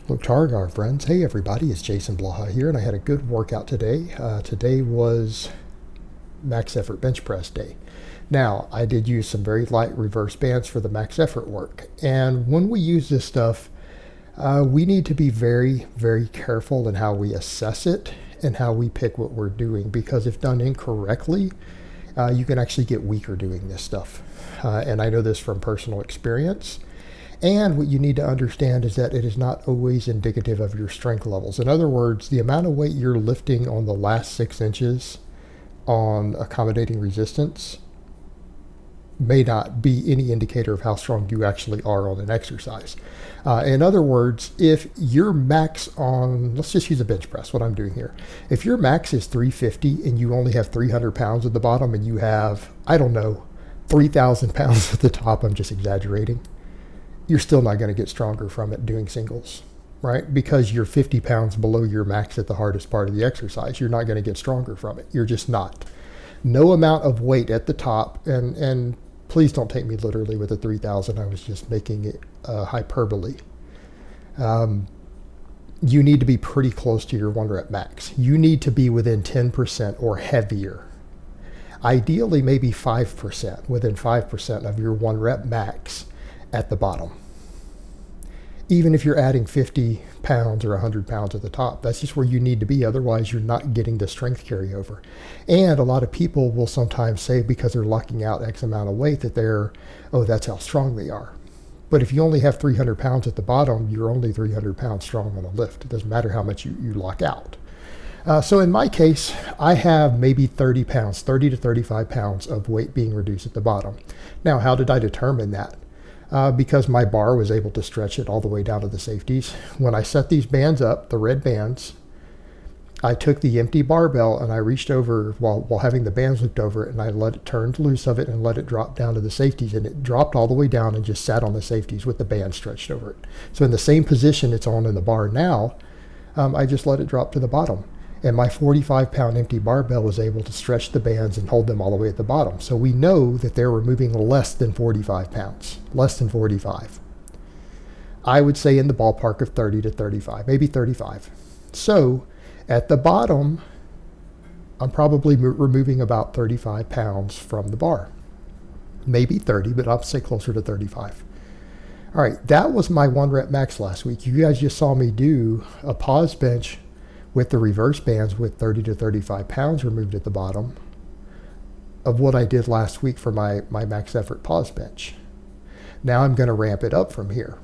Look, Targar friends. Hey everybody, it's Jason Blaha here, and I had a good workout today. Today was max effort bench press day. Now, I did use some very light reverse bands for the max effort work. And when we use this stuff, we need to be very, very careful in how we assess it and how we pick what we're doing, because if done incorrectly, you can actually get weaker doing this stuff. And I know this from personal experience. And what you need to understand is that it is not always indicative of your strength levels. In other words, the amount of weight you're lifting on the last 6 inches on accommodating resistance may not be any indicator of how strong you actually are on an exercise. In other words, if your max on, let's just use a bench press, what I'm doing here. If your max is 350 and you only have 300 pounds at the bottom and you have, I don't know, 3,000 pounds at the top, I'm just exaggerating, you're still not going to get stronger from it doing singles, right? Because you're 50 pounds below your max at the hardest part of the exercise. You're not going to get stronger from it. You're just not. No amount of weight at the top, and please don't take me literally with the 3,000. I was just making it hyperbole. You need to be pretty close to your 1 rep max. You need to be within 10% or heavier. Ideally, maybe 5%, within 5% of your 1 rep max at the bottom. Even if you're adding 50 pounds or 100 pounds at the top, that's just where you need to be. Otherwise, you're not getting the strength carryover. And a lot of people will sometimes say, because they're locking out X amount of weight, that that's how strong they are. But if you only have 300 pounds at the bottom, you're only 300 pounds strong on a lift. It doesn't matter how much you lock out. So in my case, I have maybe 30 to 35 pounds of weight being reduced at the bottom. Now, how did I determine that? Because my bar was able to stretch it all the way down to the safeties. When I set these bands up, the red bands, I took the empty barbell and I reached over while having the bands looped over it, and I let it turn loose of it and let it drop down to the safeties, and it dropped all the way down and just sat on the safeties with the band stretched over it. So in the same position it's on in the bar now, I just let it drop to the bottom. And my 45-pound empty barbell was able to stretch the bands and hold them all the way at the bottom. So we know that they're removing less than 45 pounds, less than 45. I would say in the ballpark of 30 to 35, maybe 35. So at the bottom, I'm probably removing about 35 pounds from the bar. Maybe 30, but I'll say closer to 35. All right, that was my 1 rep max last week. You guys just saw me do a pause bench with the reverse bands with 30 to 35 pounds removed at the bottom of what I did last week for my max effort pause bench. Now I'm going to ramp it up from here.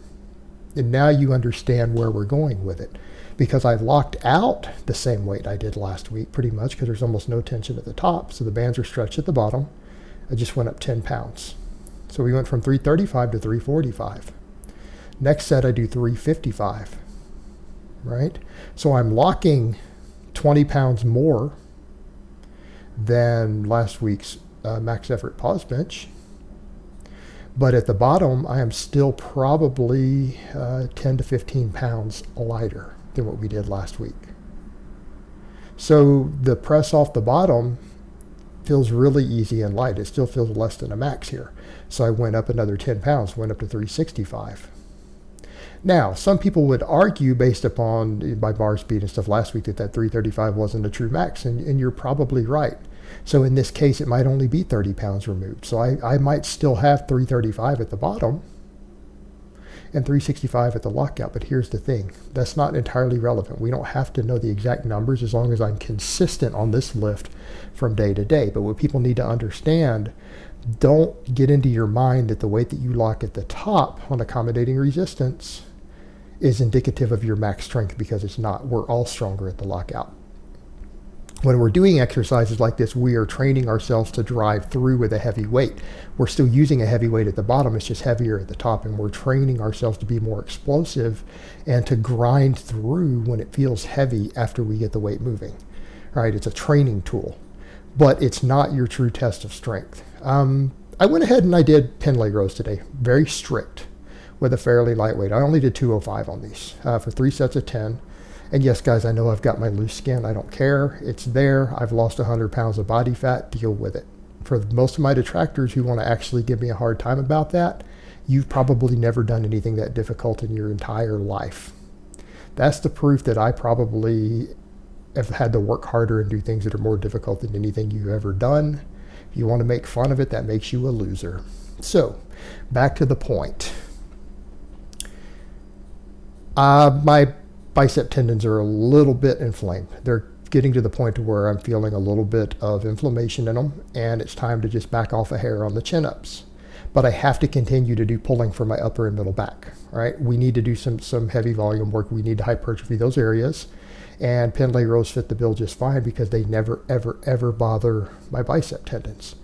And now you understand where we're going with it, because I locked out the same weight I did last week pretty much, because there's almost no tension at the top. So the bands are stretched at the bottom. I just went up 10 pounds. So we went from 335 to 345. Next set I do 355. Right? So I'm locking 20 pounds more than last week's max effort pause bench. But at the bottom, I am still probably 10 to 15 pounds lighter than what we did last week. So the press off the bottom feels really easy and light. It still feels less than a max here. So I went up another 10 pounds, went up to 365. Now, some people would argue, based upon my bar speed and stuff last week, that 335 wasn't a true max, and you're probably right. So in this case, it might only be 30 pounds removed. So I might still have 335 at the bottom and 365 at the lockout. But here's the thing. That's not entirely relevant. We don't have to know the exact numbers as long as I'm consistent on this lift from day to day. But what people need to understand, don't get into your mind that the weight that you lock at the top on accommodating resistance is indicative of your max strength, because it's not. We're all stronger at the lockout. When we're doing exercises like this, we are training ourselves to drive through with a heavy weight. We're still using a heavy weight at the bottom, it's just heavier at the top, and we're training ourselves to be more explosive and to grind through when it feels heavy after we get the weight moving. All right, it's a training tool, but it's not your true test of strength. I went ahead and I did pin leg rows today, very strict, with a fairly lightweight. I only did 205 on these for 3 sets of 10. And yes, guys, I know I've got my loose skin. I don't care. It's there. I've lost 100 pounds of body fat. Deal with it. For most of my detractors who want to actually give me a hard time about that, you've probably never done anything that difficult in your entire life. That's the proof that I probably have had to work harder and do things that are more difficult than anything you've ever done. If you want to make fun of it, that makes you a loser. So, back to the point. My bicep tendons are a little bit inflamed. They're getting to the point to where I'm feeling a little bit of inflammation in them, and it's time to just back off a hair on the chin-ups. But I have to continue to do pulling for my upper and middle back, right? We need to do some heavy volume work. We need to hypertrophy those areas. And pin leg rows fit the bill just fine because they never, ever, ever bother my bicep tendons.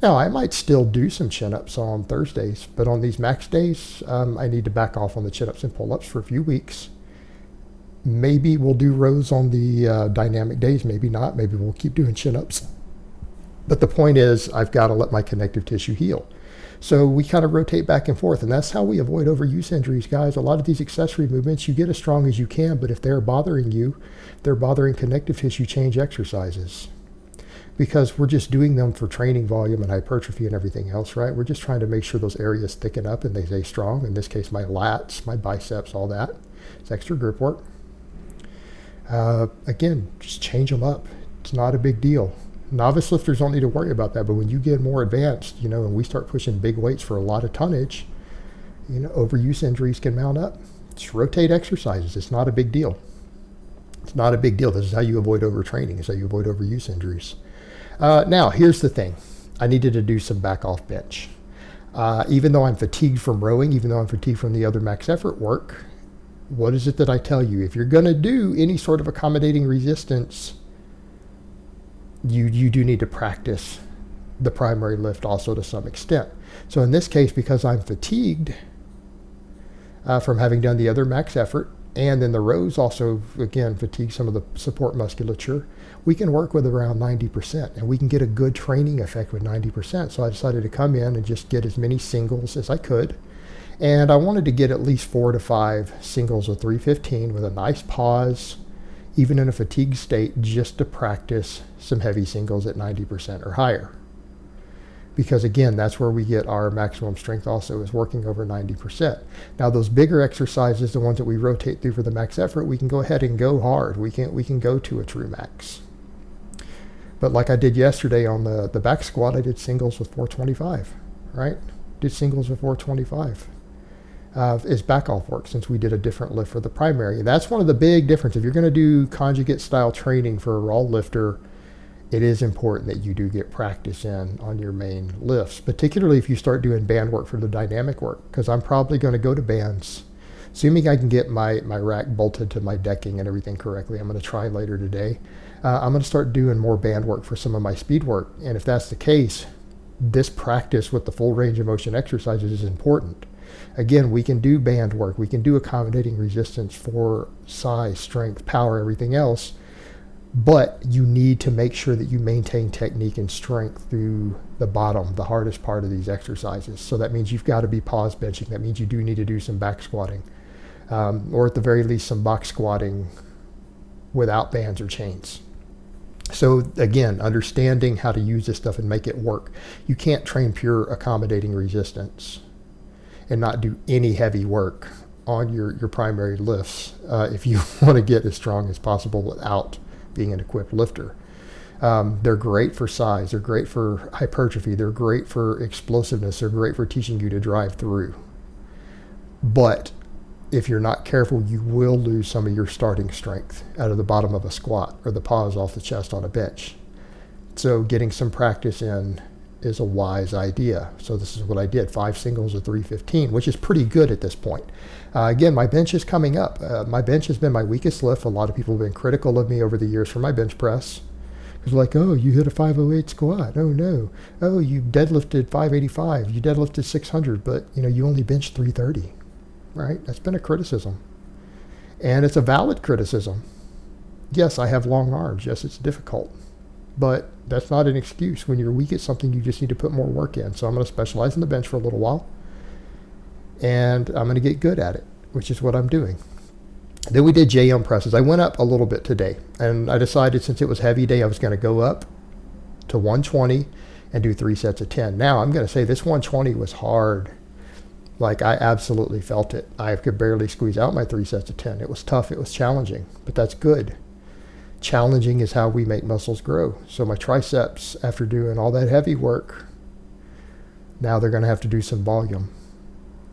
Now, I might still do some chin-ups on Thursdays, but on these max days, I need to back off on the chin-ups and pull-ups for a few weeks. Maybe we'll do rows on the dynamic days, maybe not. Maybe we'll keep doing chin-ups. But the point is, I've got to let my connective tissue heal. So we kind of rotate back and forth, and that's how we avoid overuse injuries, guys. A lot of these accessory movements, you get as strong as you can, but if they're bothering you, they're bothering connective tissue, change exercises. Because we're just doing them for training volume and hypertrophy and everything else, right? We're just trying to make sure those areas thicken up and they stay strong. In this case, my lats, my biceps, all that. It's extra grip work. Again, just change them up. It's not a big deal. Novice lifters don't need to worry about that, but when you get more advanced, and we start pushing big weights for a lot of tonnage, overuse injuries can mount up. Just rotate exercises. It's not a big deal. It's not a big deal. This is how you avoid overtraining. It's how you avoid overuse injuries. Now, here's the thing. I needed to do some back off bench. Even though I'm fatigued from rowing, even though I'm fatigued from the other max effort work, what is it that I tell you? If you're going to do any sort of accommodating resistance, you do need to practice the primary lift also to some extent. So in this case, because I'm fatigued from having done the other max effort, and then the rows also, again, fatigue some of the support musculature, we can work with around 90%, and we can get a good training effect with 90%. So I decided to come in and just get as many singles as I could. And I wanted to get at least 4 to 5 singles of 315 with a nice pause, even in a fatigued state, just to practice some heavy singles at 90% or higher. Because again, that's where we get our maximum strength also, is working over 90%. Now those bigger exercises, the ones that we rotate through for the max effort, we can go ahead and go hard. We can go to a true max. But like I did yesterday on the back squat, I did singles with 425, right? Did singles with 425. Is back off work, since we did a different lift for the primary. And that's one of the big differences. If you're going to do conjugate style training for a raw lifter, it is important that you do get practice in on your main lifts, particularly if you start doing band work for the dynamic work, because I'm probably going to go to bands. Assuming I can get my rack bolted to my decking and everything correctly, I'm going to try later today. I'm going to start doing more band work for some of my speed work. And if that's the case, this practice with the full range of motion exercises is important. Again, we can do band work. We can do accommodating resistance for size, strength, power, everything else. But you need to make sure that you maintain technique and strength through the bottom, the hardest part of these exercises. So that means you've got to be pause benching. That means you do need to do some back squatting, or at the very least some box squatting without bands or chains. So again, understanding how to use this stuff and make it work. You can't train pure accommodating resistance and not do any heavy work on your primary lifts if you want to get as strong as possible without being an equipped lifter. They're great for size, they're great for hypertrophy, they're great for explosiveness, they're great for teaching you to drive through. But if you're not careful, you will lose some of your starting strength out of the bottom of a squat or the pause off the chest on a bench. So getting some practice in is a wise idea. So this is what I did, 5 singles of 315, which is pretty good at this point. Again, my bench is coming up. My bench has been my weakest lift. A lot of people have been critical of me over the years for my bench press. It's like, oh, you hit a 508 squat. Oh no. Oh, you deadlifted 585. You deadlifted 600, but you only benched 330, right? That's been a criticism. And it's a valid criticism. Yes, I have long arms. Yes, it's difficult. But that's not an excuse. When you're weak at something, you just need to put more work in. So I'm going to specialize in the bench for a little while. And I'm going to get good at it, which is what I'm doing. Then we did JM presses. I went up a little bit today. And I decided, since it was heavy day, I was going to go up to 120 and do 3 sets of 10. Now, I'm going to say this 120 was hard. Like, I absolutely felt it. I could barely squeeze out my 3 sets of 10. It was tough. It was challenging, but that's good. Challenging is how we make muscles grow. So my triceps, after doing all that heavy work, now they're going to have to do some volume.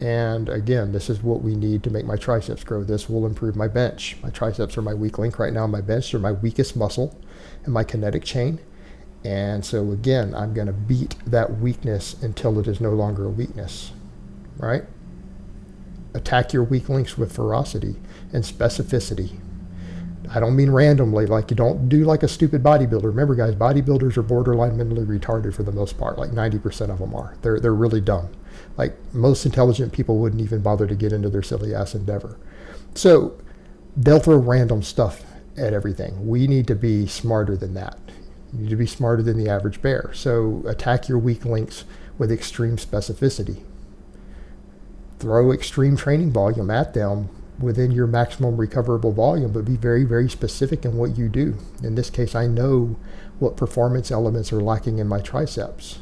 And again, this is what we need to make my triceps grow. This will improve my bench. My triceps are my weak link right now. My bench are my weakest muscle in my kinetic chain. And so again, I'm going to beat that weakness until it is no longer a weakness, right? Attack your weak links with ferocity and specificity. I don't mean randomly, like you don't do like a stupid bodybuilder. Remember guys, bodybuilders are borderline mentally retarded for the most part. Like 90% of them are. They're really dumb. Like most intelligent people wouldn't even bother to get into their silly ass endeavor. So they'll throw random stuff at everything. We need to be smarter than that. You need to be smarter than the average bear. So attack your weak links with extreme specificity. Throw extreme training volume at them within your maximum recoverable volume, but be very, very specific in what you do. In this case, I know what performance elements are lacking in my triceps.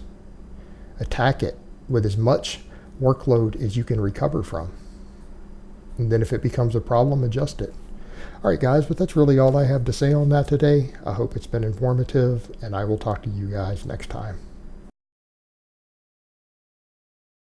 Attack it with as much workload as you can recover from. And then if it becomes a problem, adjust it. All right, guys, but that's really all I have to say on that today. I hope it's been informative, and I will talk to you guys next time.